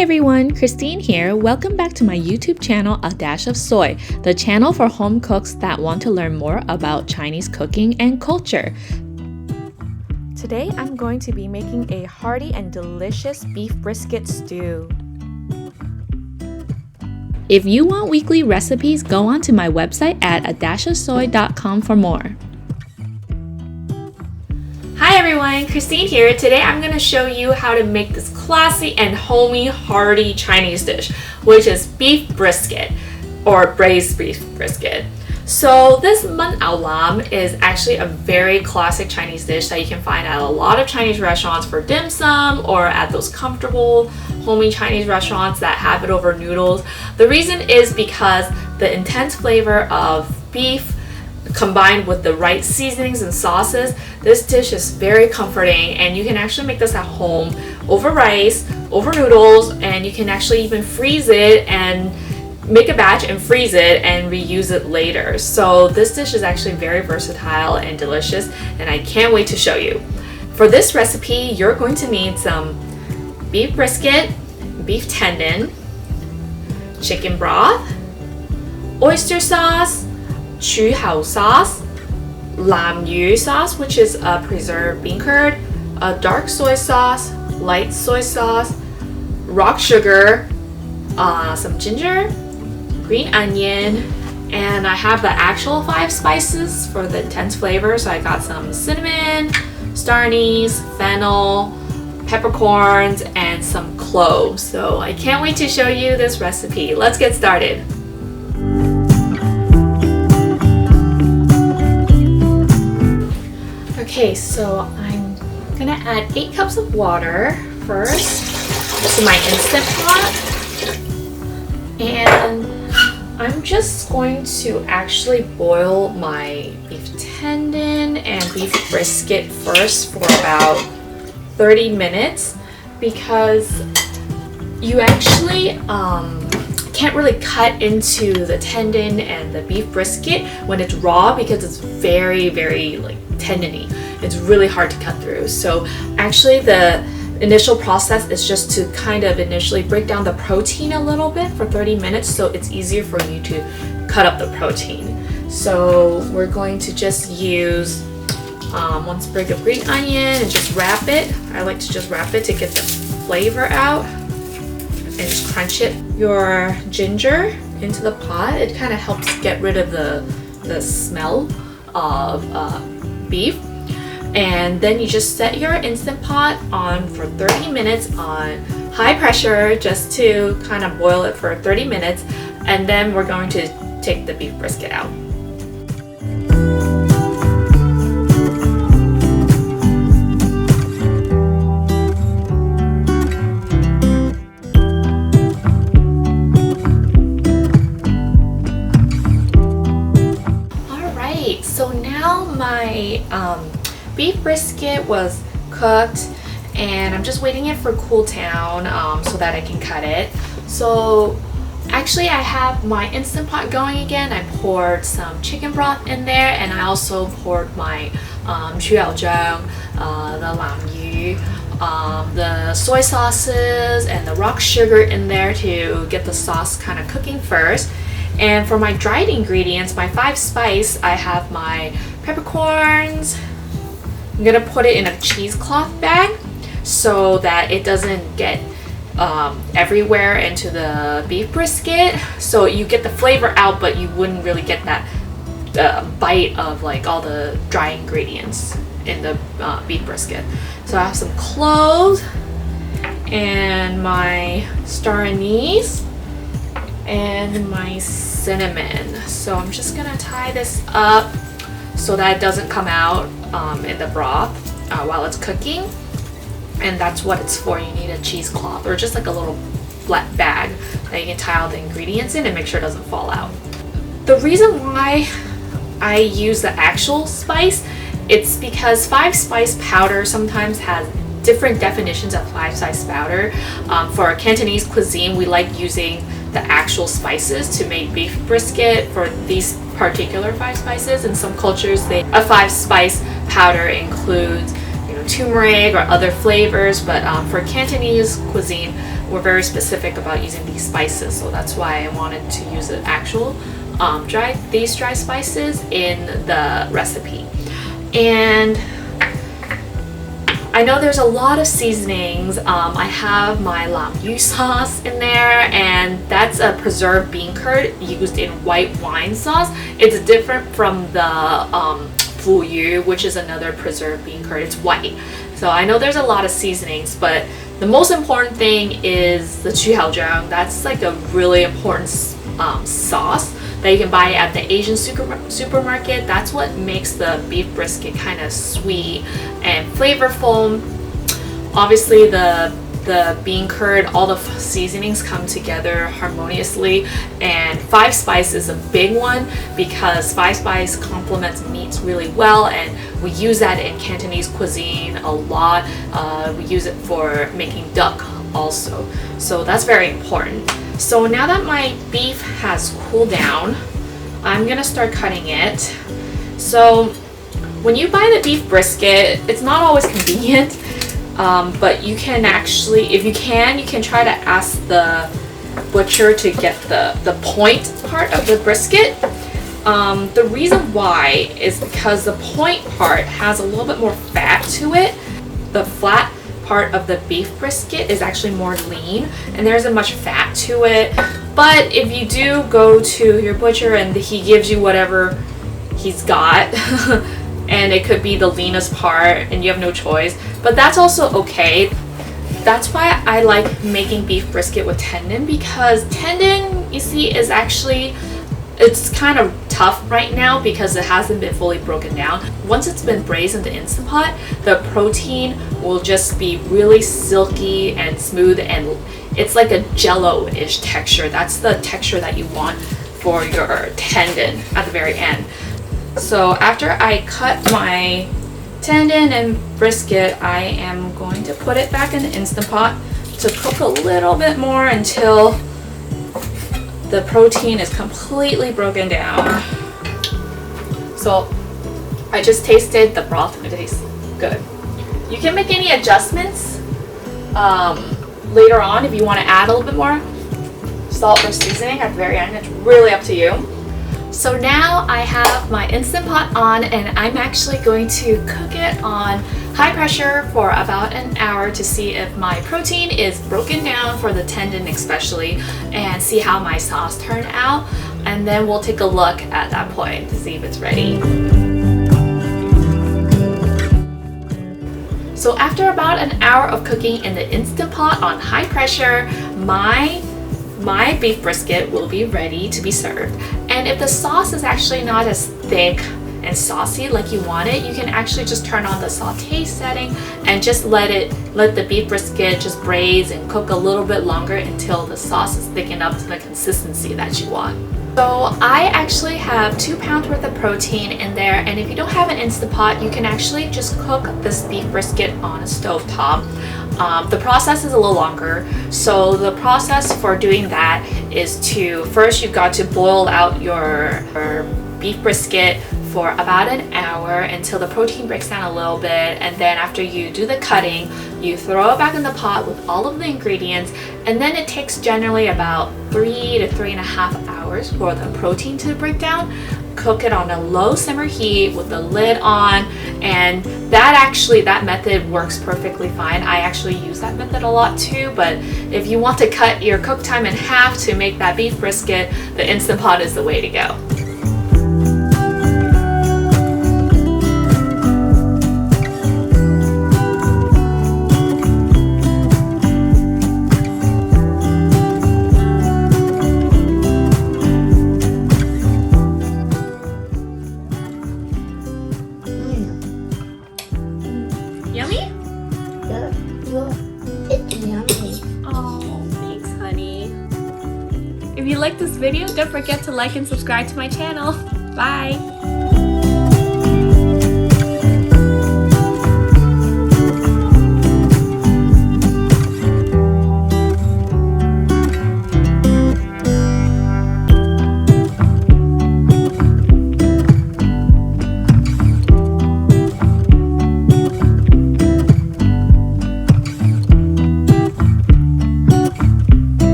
everyone, Christine here. Welcome back to my YouTube channel, A Dash of Soy, the channel for home cooks that want to learn more about Chinese cooking and culture. Today I'm going to be making a hearty and delicious beef brisket stew. If you want weekly recipes, go on to my website at adashofsoy.com for more. Hi everyone, Christine here. Today I'm going to show you how to make this classy and homey hearty Chinese dish, which is beef brisket or braised beef brisket. So this man ao lam is actually a very classic Chinese dish that you can find at a lot of Chinese restaurants for dim sum or at those comfortable homey Chinese restaurants that have it over noodles. The reason is because the intense flavor of beef combined with the right seasonings and sauces, this dish is very comforting, and you can actually make this at home over rice, over noodles, and you can actually even freeze it and make a batch and freeze it and reuse it later. So this dish is actually very versatile and delicious, and I can't wait to show you. For this recipe, you're going to need some beef brisket, beef tendon, chicken broth, oyster sauce, 柱侯 sauce, 南乳 sauce, which is a preserved bean curd, a dark soy sauce, light soy sauce, rock sugar, some ginger, green onion, and I have the actual 5 spices for the intense flavor. So I got some cinnamon, star anise, fennel, peppercorns, and some cloves. So I can't wait to show you this recipe. Let's get started. Okay, so I'm gonna add 8 cups of water first to my Instant Pot, and I'm just going to actually boil my beef tendon and beef brisket first for about 30 minutes because you actually can't really cut into the tendon and the beef brisket when it's raw because it's very like tendony. It's really hard to cut through. So actually the initial process is just to kind of initially break down the protein a little bit for 30 minutes so it's easier for you to cut up the protein. So we're going to just use 1 sprig of green onion and just wrap it. I like to just wrap it to get the flavor out and just crunch it. Your ginger into the pot. It kind of helps get rid of the smell of beef. And then you just set your Instant Pot on for 30 minutes on high pressure just to kind of boil it for 30 minutes, and then we're going to take the beef brisket out. Alright, so now my beef brisket was cooked and I'm just waiting it for cool down so that I can cut it. So actually I have my Instant Pot going again. I poured some chicken broth in there, and I also poured my 猪油醬, the 南乳, the soy sauces and the rock sugar in there to get the sauce kind of cooking first. And for my dried ingredients, my 5 spice, I have my peppercorns. I'm gonna put it in a cheesecloth bag so that it doesn't get everywhere into the beef brisket. So you get the flavor out, but you wouldn't really get that bite of like all the dry ingredients in the beef brisket. So I have some cloves and my star anise and my cinnamon. So I'm just gonna tie this up so that it doesn't come out in the broth while it's cooking. And that's what it's for. You need a cheesecloth or just like a little flat bag that you can tie all the ingredients in and make sure it doesn't fall out. The reason why I use the actual spice, it's because 5 spice powder sometimes has different definitions of 5 spice powder. For Cantonese cuisine, we like using the actual spices to make beef brisket for these particular 5 spices. In some cultures, a 5 spice powder includes turmeric or other flavors, but for Cantonese cuisine, we're very specific about using these spices, so that's why I wanted to use the actual these dry spices in the recipe. And I know there's a lot of seasonings. I have my lam yu sauce in there, and that's a preserved bean curd used in white wine sauce. It's different from the fu yu, which is another preserved bean curd. It's white. So I know there's a lot of seasonings, but the most important thing is the chuhaozhang. That's like a really important sauce that you can buy at the Asian supermarket. That's what makes the beef brisket kind of sweet and flavorful. Obviously the bean curd, all the seasonings come together harmoniously, and 5 spice is a big one because 5 spice complements meats really well, and we use that in Cantonese cuisine a lot. We use it for making duck also, so that's very important. So now that my beef has cooled down, I'm gonna start cutting it. So when you buy the beef brisket, it's not always convenient, but you can actually, if you can try to ask the butcher to get the point part of the brisket. The reason why is because the point part has a little bit more fat to it. The flat part of the beef brisket is actually more lean, and there isn't much fat to it. But if you do go to your butcher and he gives you whatever he's got and it could be the leanest part and you have no choice, but that's also okay. That's why I like making beef brisket with tendon, because tendon, you see, is actually, it's kind of tough right now because it hasn't been fully broken down. Once it's been braised in the Instant Pot, the protein will just be really silky and smooth, and it's like a jello-ish texture. That's the texture that you want for your tendon at the very end. So after I cut my tendon and brisket, I am going to put it back in the Instant Pot to cook a little bit more until the protein is completely broken down. So I just tasted the broth and it tastes good. You can make any adjustments later on if you want to add a little bit more salt or seasoning at the very end. It's really up to you. So now I have my Instant Pot on, and I'm actually going to cook it on high pressure for about an hour to see if my protein is broken down for the tendon especially, and see how my sauce turned out, and then we'll take a look at that point to see if it's ready. So after about an hour of cooking in the Instant Pot on high pressure, my beef brisket will be ready to be served. And if the sauce is actually not as thick and saucy like you want it, you can actually just turn on the saute setting and just let the beef brisket just braise and cook a little bit longer until the sauce is thickened up to the consistency that you want. So I actually have 2 pounds worth of protein in there, and if you don't have an Instant Pot, you can actually just cook this beef brisket on a stove top. The process is a little longer, so the process for doing that is to first you've got to boil out your beef brisket for about an hour until the protein breaks down a little bit, and then after you do the cutting, you throw it back in the pot with all of the ingredients, and then it takes generally about 3 to 3.5 hours for the protein to break down. Cook it on a low simmer heat with the lid on, and that method works perfectly fine. I actually use that method a lot too, but if you want to cut your cook time in half to make that beef brisket, the Instant Pot is the way to go. Yummy? It's yummy. Oh, thanks, honey. If you like this video, don't forget to like and subscribe to my channel. Bye!